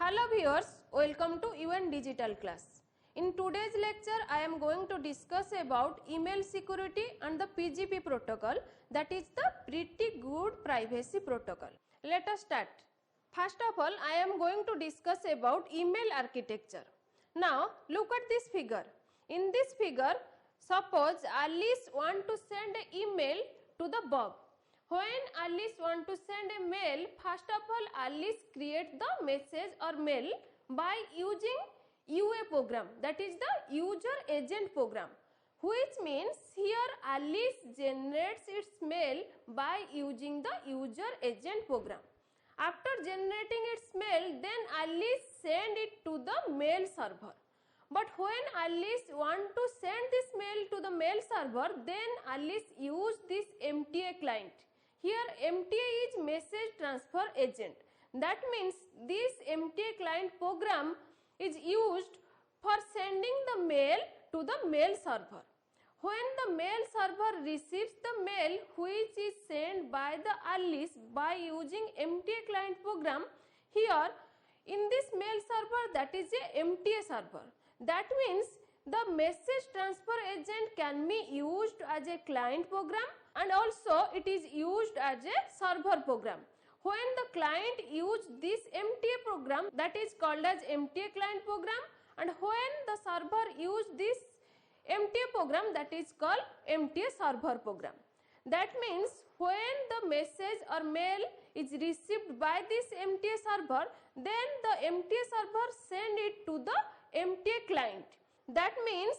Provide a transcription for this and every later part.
Hello viewers, welcome to UN Digital Class. In today's lecture, I am going to discuss about email security and the PGP protocol, that is the Pretty Good Privacy Protocol. Let us start. First of all, I am going to discuss about email architecture. Now, look at this figure. In this figure, suppose Alice want to send an email to the Bob. When Alice want to send a mail, first of all Alice create the message or mail by using UA program, that is the user agent program, which means here Alice generates its mail by using the user agent program. After generating its mail, then Alice send it to the mail server. But when Alice want to send this mail to the mail server, then Alice use this MTA client. Here MTA is message transfer agent. That means this MTA client program is used for sending the mail to the mail server. When the mail server receives the mail which is sent by the Alice by using MTA client program, here in this mail server, that is a MTA server. That means the message transfer agent can be used as a client program and also it is used as a server program. When the client use this MTA program, that is called as MTA client program, and when the server use this MTA program, that is called MTA server program. That means when the message or mail is received by this MTA server, then the MTA server send it to the MTA client. That means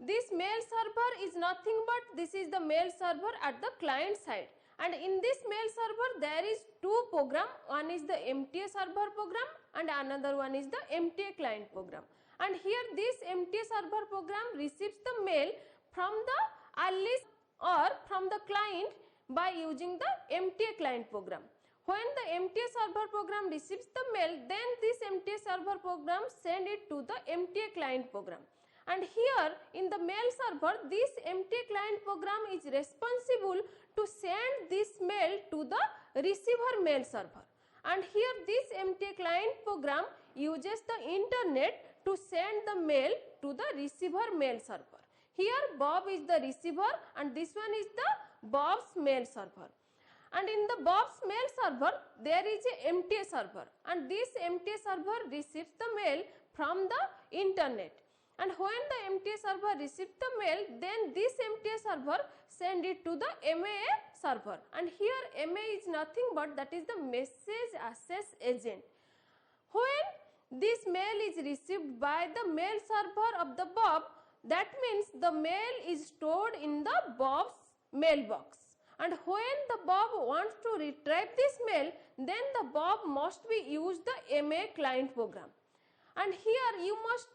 this mail server is nothing but this is the mail server at the client side, and in this mail server there is two program, one is the MTA server program and another one is the MTA client program. And here this MTA server program receives the mail from the Alice or from the client by using the MTA client program. When the MTA server program receives the mail, then this MTA server program send it to the MTA client program. And here in the mail server, this MTA client program is responsible to send this mail to the receiver mail server. And here this MTA client program uses the internet to send the mail to the receiver mail server. Here Bob is the receiver and this one is the Bob's mail server. And in the Bob's mail server, there is a MTA server, and this MTA server receives the mail from the internet. And when the MTA server receives the mail, then this MTA server send it to the MAA server. And here MAA is nothing but that is the message access agent. When this mail is received by the mail server of the Bob, that means the mail is stored in the Bob's mailbox. And when the Bob wants to retrieve this mail, then the Bob must be use the MA client program. And here you must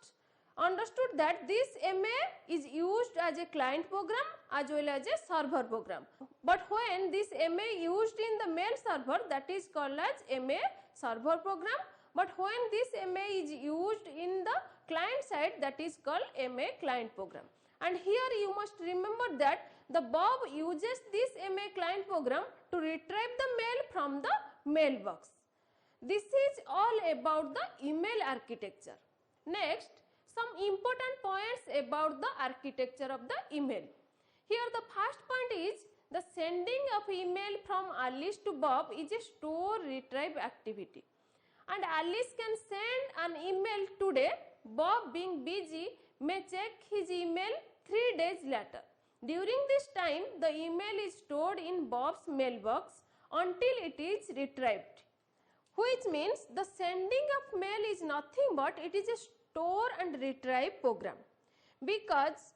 understood that this MA is used as a client program as well as a server program. But when this MA used in the mail server, that is called as MA server program. But when this MA is used in the client side, that is called MA client program. And here you must remember that the Bob uses this MA client program to retrieve the mail from the mailbox. This is all about the email architecture. Next, some important points about the architecture of the email. Here the first point is the sending of email from Alice to Bob is a store retrieve activity. And Alice can send an email today. Bob, being busy, may check his email 3 days later. During this time, the email is stored in Bob's mailbox until it is retrieved, which means the sending of mail is nothing but it is a store and retrieve program. Because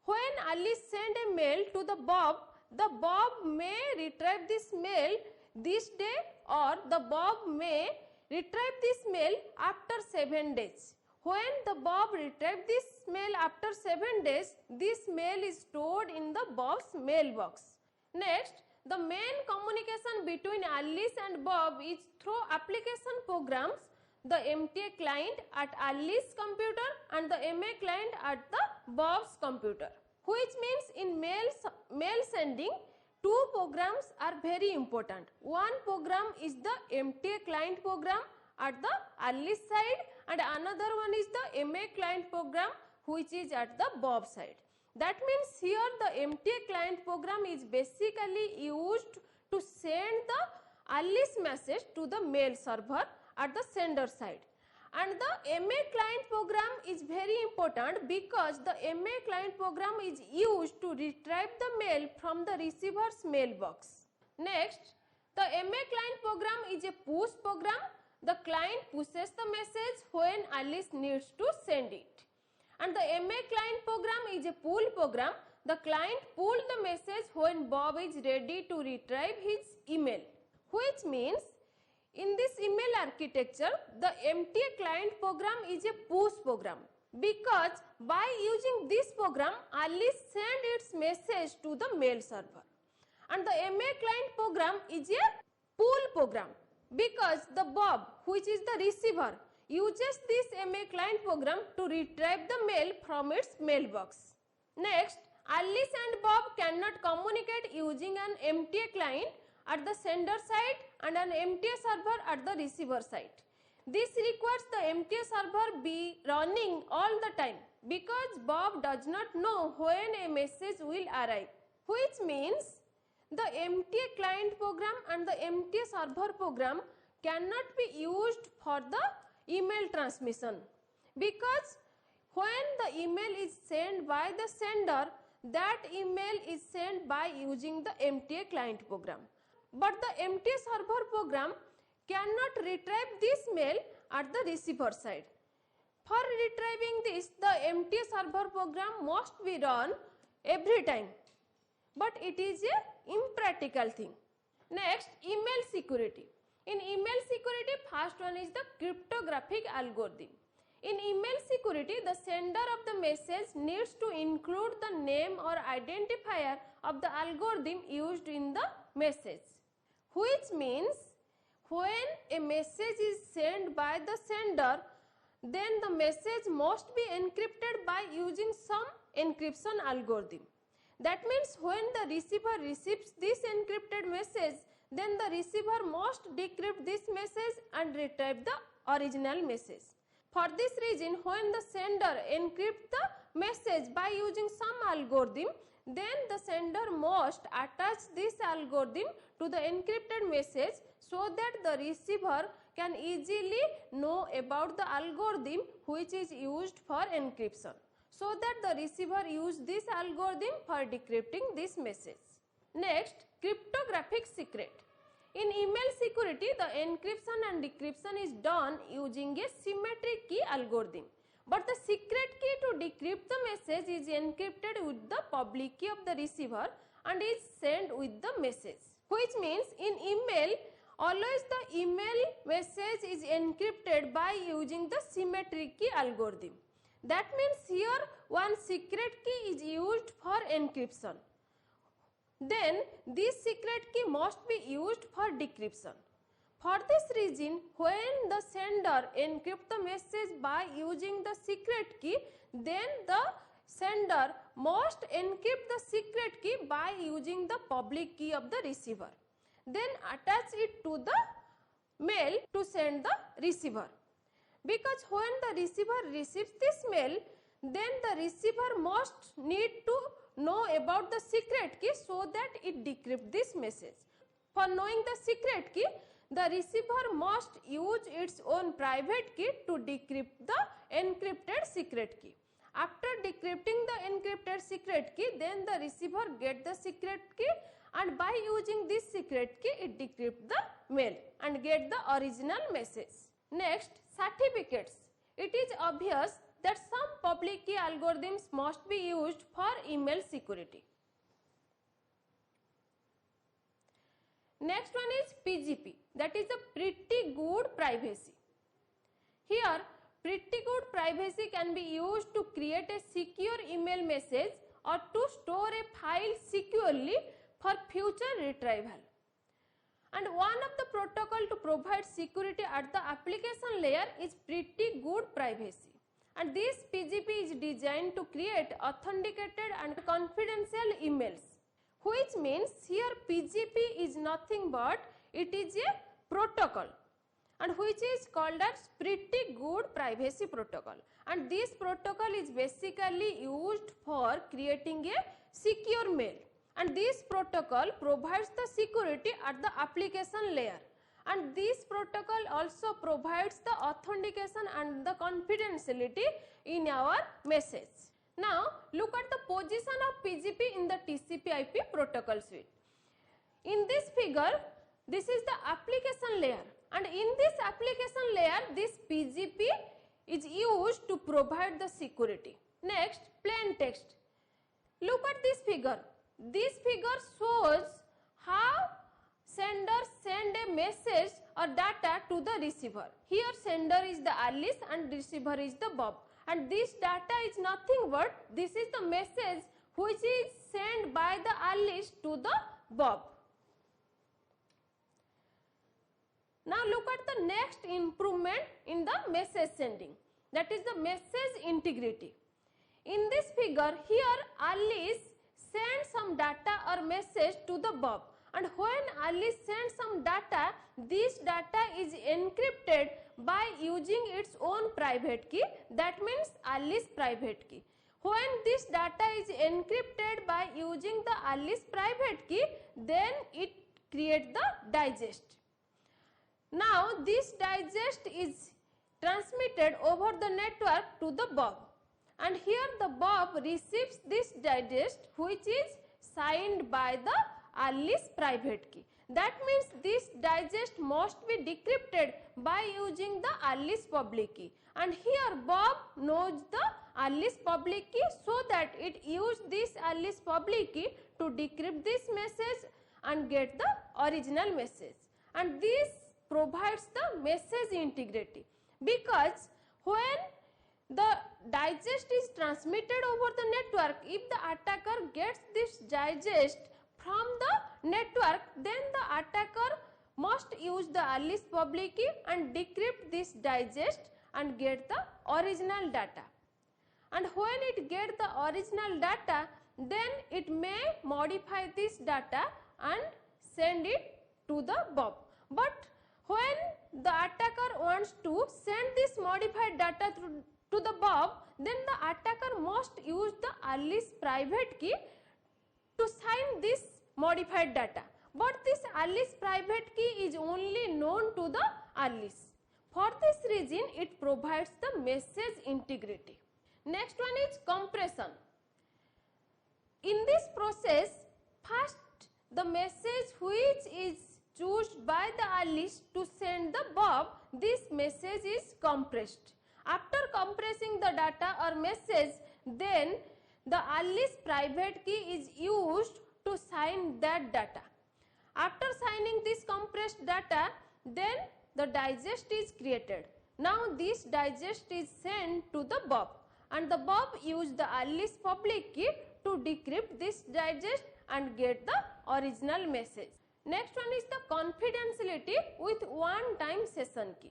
when Alice send a mail to the Bob may retrieve this mail this day, or the Bob may retrieve this mail after 7 days. When the Bob retrieve this mail after 7 days, this mail is stored in the Bob's mailbox. Next, the main communication between Alice and Bob is through application programs, the MTA client at Alice's computer and the MA client at the Bob's computer. Which means in mail sending, two programs are very important. One program is the MTA client program at the Alice side and another one is the MA client program which is at the Bob side. That means here the MTA client program is basically used to send the Alice message to the mail server at the sender side. And the MA client program is very important because the MA client program is used to retrieve the mail from the receiver's mailbox. Next, the MA client program is a push program. The client pushes the message when Alice needs to send it. And the MA client program is a pull program. The client pulls the message when Bob is ready to retrieve his email, which means in this email architecture, the MTA client program is a push program because by using this program, Alice sends its message to the mail server. And the MA client program is a pull program because the Bob, which is the receiver, uses this MA client program to retrieve the mail from its mailbox. Next, Alice and Bob cannot communicate using an MTA client at the sender side and an MTA server at the receiver side. This requires the MTA server be running all the time because Bob does not know when a message will arrive, which means the MTA client program and the MTA server program cannot be used for the email transmission because when the email is sent by the sender, that email is sent by using the MTA client program. But the MTA server program cannot retrieve this mail at the receiver side. For retrieving this, the MTA server program must be run every time. But it is a impractical thing. Next, email security. In email security, first one is the cryptographic algorithm. In email security, the sender of the message needs to include the name or identifier of the algorithm used in the message, which means when a message is sent by the sender, then the message must be encrypted by using some encryption algorithm. That means when the receiver receives this encrypted message, then the receiver must decrypt this message and retrieve the original message. For this reason, when the sender encrypts the message by using some algorithm, then the sender must attach this algorithm to the encrypted message so that the receiver can easily know about the algorithm which is used for encryption, so that the receiver use this algorithm for decrypting this message. Next, cryptographic secret. In email security, the encryption and decryption is done using a symmetric key algorithm. But the secret key to decrypt the message is encrypted with the public key of the receiver and is sent with the message. Which means in email, always the email message is encrypted by using the symmetric key algorithm. That means here one secret key is used for encryption. Then this secret key must be used for decryption. For this reason, when the sender encrypts the message by using the secret key, then the sender must encrypt the secret key by using the public key of the receiver. Then attach it to the mail to send the receiver. Because when the receiver receives this mail, then the receiver must need to know about the secret key so that it decrypts this message. For knowing the secret key, the receiver must use its own private key to decrypt the encrypted secret key. After decrypting the encrypted secret key, then the receiver gets the secret key, and by using this secret key, it decrypts the mail and get the original message. Next, certificates. It is obvious that some public key algorithms must be used for email security. Next one is PGP, that is a pretty good privacy. Here, pretty good privacy can be used to create a secure email message or to store a file securely for future retrieval. And one of the protocol to provide security at the application layer is pretty good privacy. And this PGP is designed to create authenticated and confidential emails, which means here PGP is nothing but it is a protocol. and which is called as pretty good privacy protocol, and this protocol is basically used for creating a secure mail, and this protocol provides the security at the application layer, and this protocol also provides the authentication and the confidentiality in our message. Now look at the position of PGP in the TCP/IP protocol suite. In this figure, this is the application layer, and in this application layer this PGP is used to provide the security. Next, plain text. Look at this figure. This figure shows how sender send a message or data to the receiver. Here sender is the Alice and receiver is the Bob, and this data is nothing but this is the message which is sent by the Alice to the Bob. Now look at the next improvement in the message sending, that is the message integrity. In this figure, here Alice sends some data or message to the Bob, and when Alice sends some data, this data is encrypted by using its own private key, that means Alice private key. When this data is encrypted by using the Alice private key, then it creates the digest. Now this digest is transmitted over the network to the Bob, and here the Bob receives this digest which is signed by the Alice private key. That means this digest must be decrypted by using the Alice public key, and here Bob knows the Alice public key, so that it used this Alice public key to decrypt this message and get the original message, and this provides the message integrity, because when the digest is transmitted over the network, if the attacker gets this digest from the network, then the attacker must use the Alice public key and decrypt this digest and get the original data, and when it gets the original data, then it may modify this data and send it to the Bob. But when the attacker wants to send this modified data to the Bob, then the attacker must use the Alice private key to sign this modified data. But this Alice private key is only known to the Alice. For this reason, it provides the message integrity. Next one is compression. In this process, first the message which is chosen by the Alice to send the Bob, this message is compressed. After compressing the data or message, then the Alice private key is used to sign that data. After signing this compressed data, then the digest is created. Now this digest is sent to the Bob, and the Bob used the Alice public key to decrypt this digest and get the original message. Next one is the confidentiality with one-time session key.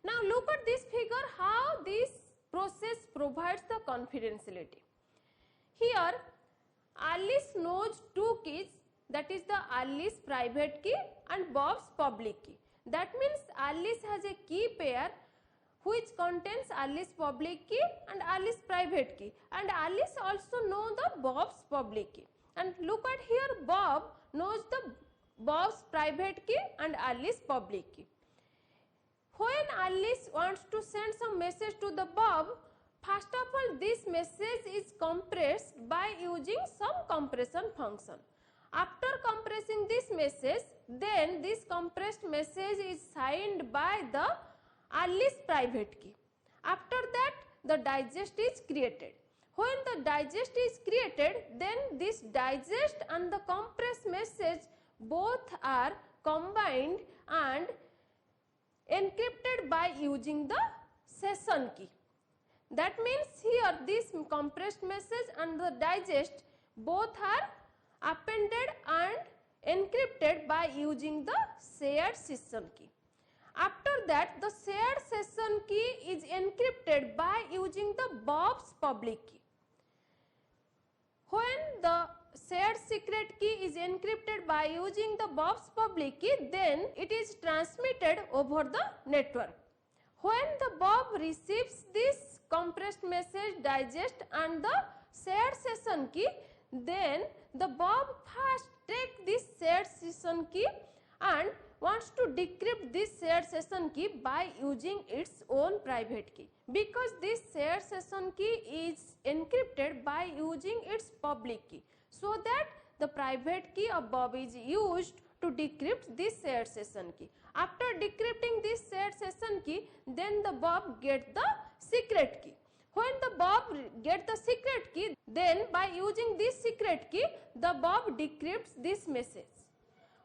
Now look at this figure, how this process provides the confidentiality. Here Alice knows two keys, that is the Alice private key and Bob's public key. That means Alice has a key pair which contains Alice public key and Alice private key, and Alice also knows the Bob's public key. And look at here, Bob knows the Bob's private key and Alice public key. When Alice wants to send some message to the Bob, first of all this message is compressed by using some compression function. After compressing this message, then this compressed message is signed by the Alice private key. After that, the digest is created. When the digest is created, then this digest and the compressed message both are combined and encrypted by using the session key. That means here this compressed message and the digest both are appended and encrypted by using the shared session key. After that, the shared session key is encrypted by using the Bob's public key. When the shared secret key is encrypted by using the Bob's public key, then it is transmitted over the network. When the Bob receives this compressed message digest and the shared session key, then the Bob first take this shared session key and wants to decrypt this shared session key by using its own private key, because this shared session key is encrypted by using its public key, so that the private key of Bob is used to decrypt this shared session key. After decrypting this shared session key, then the Bob get the secret key. When the Bob get the secret key, then by using this secret key, the Bob decrypts this message.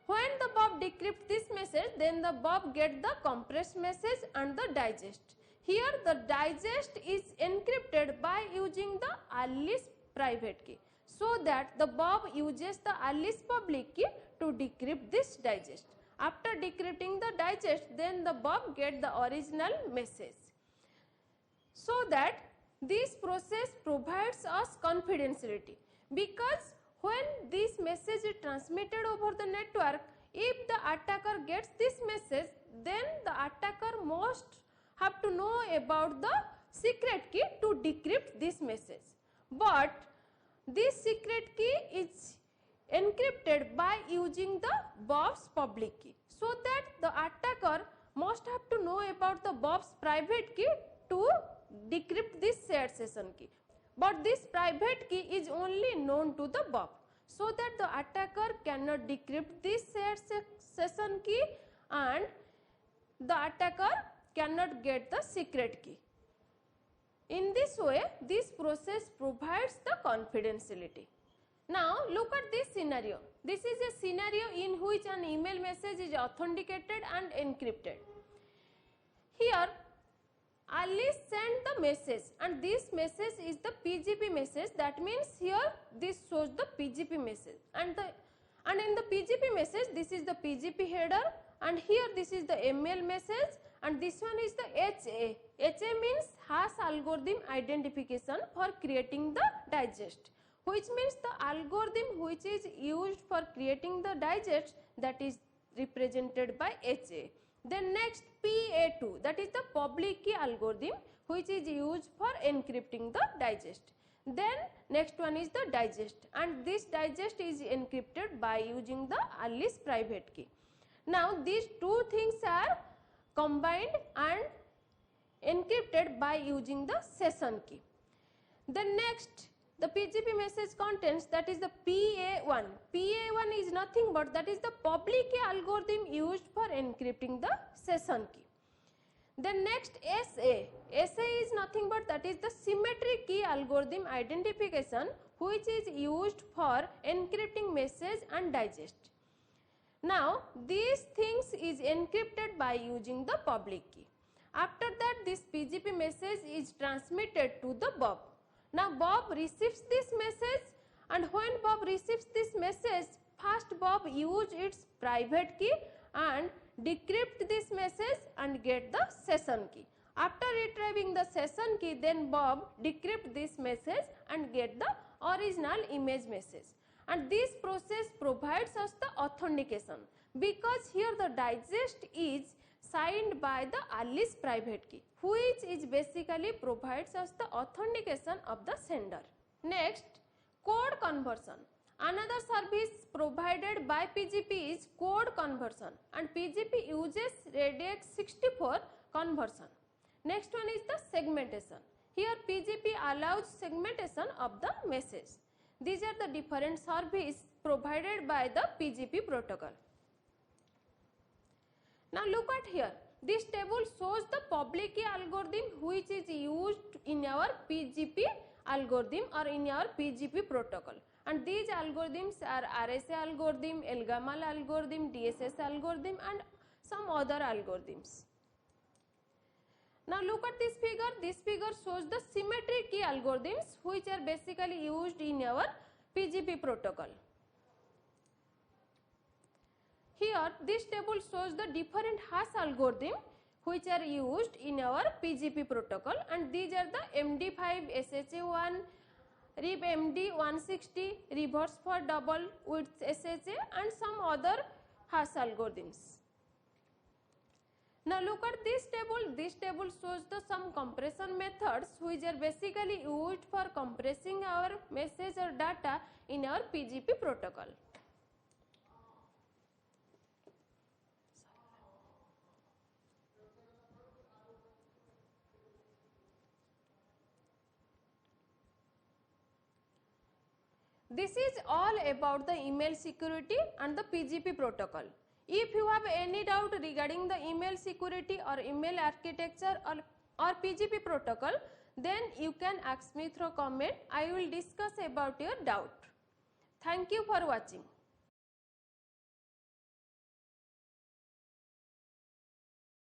When the Bob decrypts this message, then the Bob get the compressed message and the digest. Here the digest is encrypted by using the Alice private key, so that the Bob uses the Alice public key to decrypt this digest. After decrypting the digest, then the Bob get the original message. So that this process provides us confidentiality, because when this message is transmitted over the network, if the attacker gets this message, then the attacker must have to know about the secret key to decrypt this message. But this secret key is encrypted by using the Bob's public key, so that the attacker must have to know about the Bob's private key to decrypt this shared session key. But this private key is only known to the Bob, so that the attacker cannot decrypt this shared session key and the attacker cannot get the secret key. In this way, this process provides the confidentiality. Now look at this scenario. This is a scenario in which an email message is authenticated and encrypted. Here Alice sent the message, and this message is the PGP message. That means here this shows the PGP message, and in the PGP message this is the PGP header, and here this is the ML message, and this one is the HA. HA means hash algorithm identification for creating the digest, which means the algorithm which is used for creating the digest, that is represented by HA. Then next PA2, that is the public key algorithm which is used for encrypting the digest. Then next one is the digest, and this digest is encrypted by using the Alice private key. Now these two things are combined and encrypted by using the session key. Then next the PGP message contains, that is the PA1. PA1 is nothing but that is the public key algorithm used for encrypting the session key. Then next SA. SA is nothing but that is the symmetric key algorithm identification which is used for encrypting message and digest. Now these things is encrypted by using the public key. After that this PGP message is transmitted to the Bob. Now Bob receives this message, and when Bob receives this message, first Bob use its private key and decrypt this message and get the session key. After retrieving the session key, then Bob decrypt this message and get the original image message. And this process provides us the authentication, because here the digest is signed by the Alice private key, which is basically provides us the authentication of the sender. Next, code conversion. Another service provided by PGP is code conversion, and PGP uses radix 64 conversion. Next one is the segmentation. Here PGP allows segmentation of the message. These are the different services provided by the PGP protocol. Now look at here. This table shows the public key algorithm which is used in our PGP algorithm or in our PGP protocol. And these algorithms are RSA algorithm, ELGAMAL algorithm, DSS algorithm, and some other algorithms. Now look at this figure. This figure shows the symmetric key algorithms which are basically used in our PGP protocol. Here this table shows the different hash algorithm which are used in our PGP protocol, and these are the MD5, SHA1, RibMD 160, reverse for double with SHA and some other hash algorithms. Now look at this table. This table shows the some compression methods which are basically used for compressing our message or data in our PGP protocol. This is all about the email security and the PGP protocol. If you have any doubt regarding the email security or email architecture or PGP protocol, then you can ask me through comment. I will discuss about your doubt. Thank you for watching.